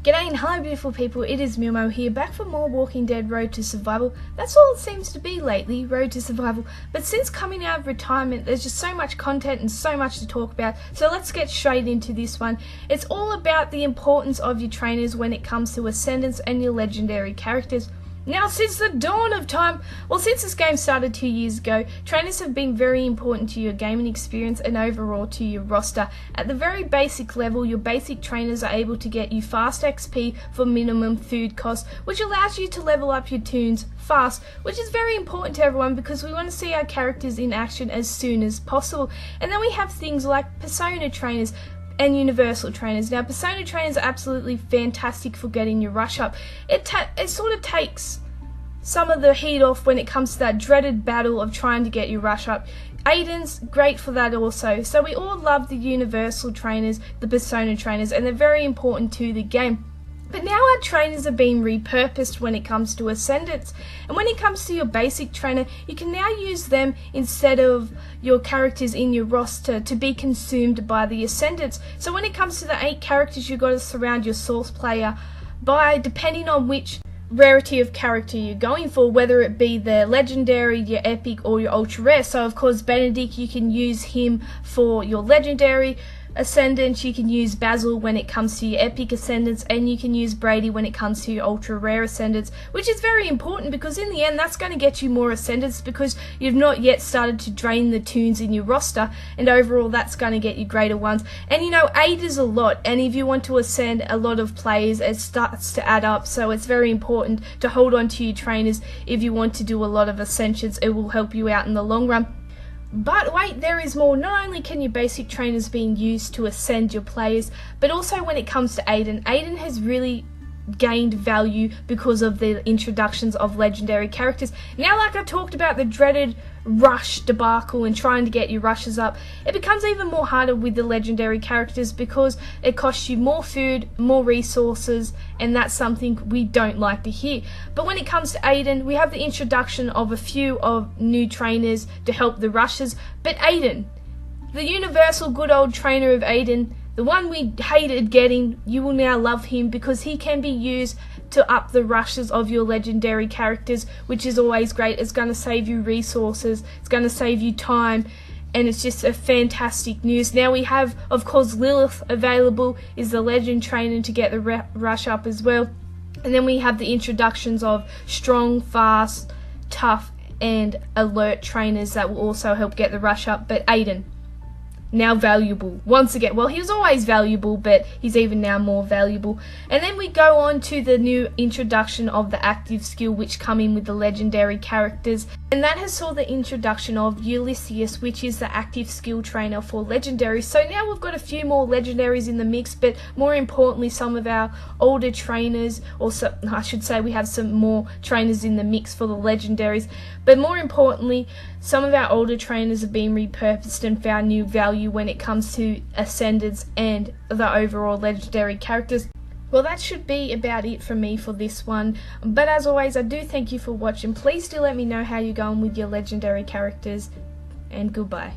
G'day and hello beautiful people, it is Milmo here, back for more Walking Dead Road to Survival. That's all it seems to be lately, Road to Survival. But since coming out of retirement, there's just so much content and so much to talk about, so let's get straight into this one. It's all about the importance of your trainers when it comes to Ascendance and your legendary characters. Now, since the dawn of time, since this game started 2 years ago, trainers have been very important to your gaming experience and overall to your roster. At the very basic level, your basic trainers are able to get you fast XP for minimum food costs, which allows you to level up your toons fast, which is very important to everyone because we want to see our characters in action as soon as possible. And then we have things like persona trainers and universal trainers. Now, persona trainers are absolutely fantastic for getting your rush up. It sort of takes some of the heat off when it comes to that dreaded battle of trying to get your rush up. Aiden's great for that also. So we all love the universal trainers, the persona trainers, and they're very important to the game. But now our trainers are being repurposed when it comes to Ascendance. And when it comes to your basic trainer, you can now use them instead of your characters in your roster to be consumed by the Ascendance. So when it comes to the 8 characters, you've got to surround your source player by, depending on which rarity of character you're going for, whether it be the legendary, your epic, or your ultra rare. So of course Benedict, you can use him for your legendary Ascendance, you can use Basil when it comes to your epic Ascendance, and you can use Brady when it comes to your ultra rare Ascendance, which is very important because in the end that's going to get you more Ascendance because you've not yet started to drain the toons in your roster, and overall that's going to get you greater ones. And you know, 8 is a lot, and if you want to ascend a lot of players, it starts to add up, so it's very important to hold on to your trainers if you want to do a lot of ascensions. It will help you out in the long run. But wait, there is more. Not only can your basic trainers be used to ascend your players, but also when it comes to Aiden. Aiden has really gained value because of the introductions of legendary characters. Now, like I talked about the dreaded rush debacle and trying to get your rushes up, it becomes even more harder with the legendary characters because it costs you more food, more resources, and that's something we don't like to hear. But when it comes to Aiden, we have the introduction of a few of new trainers to help the rushes. But Aiden, the universal good old trainer of Aiden, the one we hated getting, you will now love him because he can be used to up the rushes of your legendary characters, which is always great. It's going to save you resources, it's going to save you time, and it's just a fantastic news. Now we have, of course, Lilith available, is the legend trainer to get the rush up as well. And then we have the introductions of strong, fast, tough, and alert trainers that will also help get the rush up. But Aiden, now valuable once again. Well, he was always valuable, but he's even now more valuable. And then we go on to the new introduction of the active skill, which come in with the legendary characters, and that has saw the introduction of Ulysses, which is the active skill trainer for legendaries. So now we've got a few more legendaries in the mix, but more importantly, some of our older trainers, or I should say we have some more trainers in the mix for the legendaries, but more importantly, some of our older trainers have been repurposed and found new value when it comes to Ascendance and the overall legendary characters. Well, that should be about it from me for this one, but as always, I do thank you for watching. Please do let me know how you're going with your legendary characters, and goodbye.